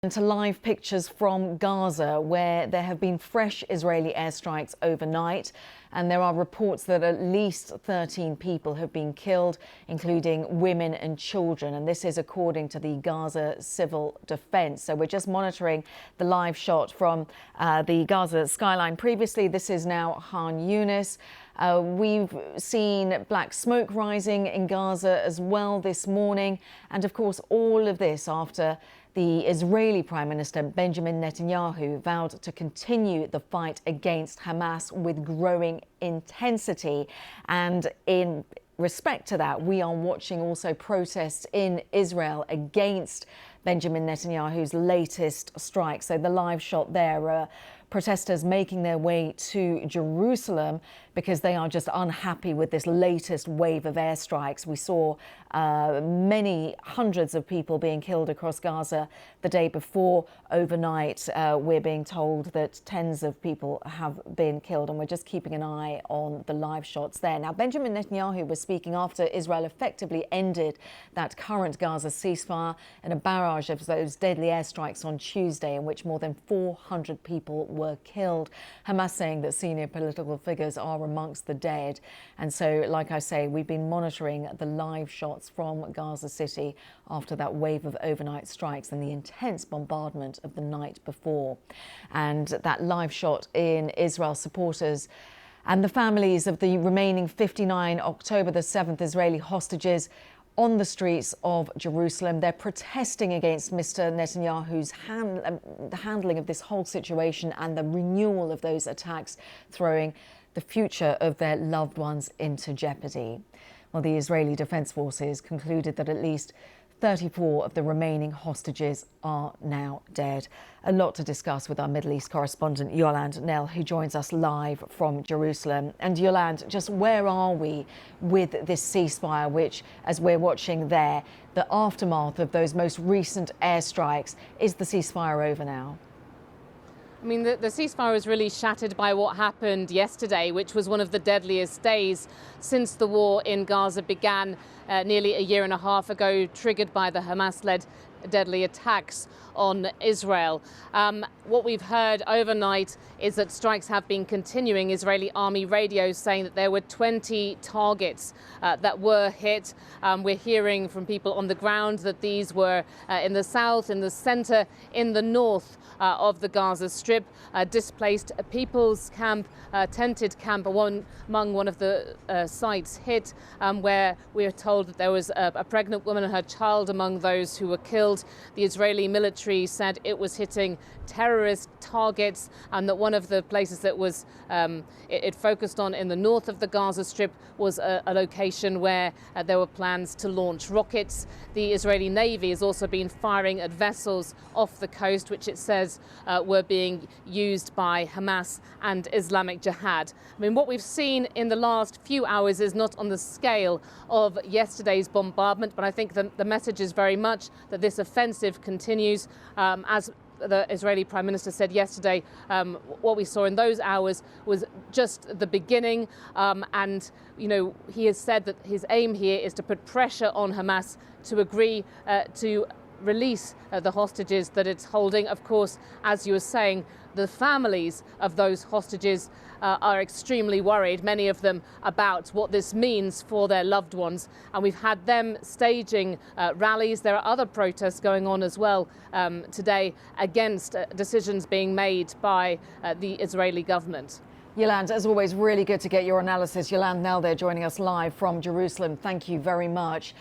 To live pictures from Gaza, where there have been fresh Israeli airstrikes overnight, and there are reports that at least 13 people have been killed, including women and children, and this is according to the Gaza Civil Defense. So we're just monitoring the live shot from the Gaza skyline. Previously, this is now Khan Yunis. We've seen black smoke rising in Gaza as well this morning, and of course all of this after the Israeli Prime Minister Benjamin Netanyahu vowed to continue the fight against Hamas with growing intensity. And in respect to that, we are watching also protests in Israel against Benjamin Netanyahu's latest strike. So the live shot there, protesters making their way to Jerusalem because they are just unhappy with this latest wave of airstrikes. We saw many hundreds of people being killed across Gaza the day before. Overnight, we're being told that tens of people have been killed, and we're just keeping an eye on the live shots there. Now, Benjamin Netanyahu was speaking after Israel effectively ended that current Gaza ceasefire and a barrage of those deadly airstrikes on Tuesday, in which more than 400 people were killed. Hamas saying that senior political figures are amongst the dead. And so, like I say, we've been monitoring the live shots from Gaza City after that wave of overnight strikes and the intense bombardment of the night before. And that live shot in Israel, supporters and the families of the remaining 59 October the 7th Israeli hostages on the streets of Jerusalem. They're protesting against Mr. Netanyahu's the handling of this whole situation and the renewal of those attacks, throwing the future of their loved ones into jeopardy. Well, the Israeli Defense Forces concluded that at least 34 of the remaining hostages are now dead. A lot to discuss with our Middle East correspondent Yolande Knell, who joins us live from Jerusalem. And Yolande, just where are we with this ceasefire, which, as we're watching there, the aftermath of those most recent airstrikes, is the ceasefire over now? I mean, the ceasefire was really shattered by what happened yesterday, which was one of the deadliest days since the war in Gaza began nearly a year and a half ago, triggered by the Hamas-led deadly attacks on Israel. What we've heard overnight is that strikes have been continuing. Israeli army radio saying that there were 20 targets that were hit. We're hearing from people on the ground that these were in the south, in the center, in the north of the Gaza Strip. Displaced people's camp, tented camp, among one of the sites hit, where we are told that there was a pregnant woman and her child among those who were killed. The Israeli military said it was hitting terrorist targets, and that one of the places that was it focused on in the north of the Gaza Strip was a location where there were plans to launch rockets. The Israeli Navy has also been firing at vessels off the coast, which it says were being used by Hamas and Islamic Jihad. I mean, what we've seen in the last few hours is not on the scale of yesterday's bombardment, but I think the message is very much that this offensive continues. As the Israeli Prime Minister said yesterday, what we saw in those hours was just the beginning. And, you know, he has said that his aim here is to put pressure on Hamas to agree to release the hostages that it's holding. Of course, as you were saying, the families of those hostages are extremely worried, many of them, about what this means for their loved ones. And we've had them staging rallies. There are other protests going on as well today against decisions being made by the Israeli government. Yolande, as always, really good to get your analysis. Yolande Knell there joining us live from Jerusalem. Thank you very much.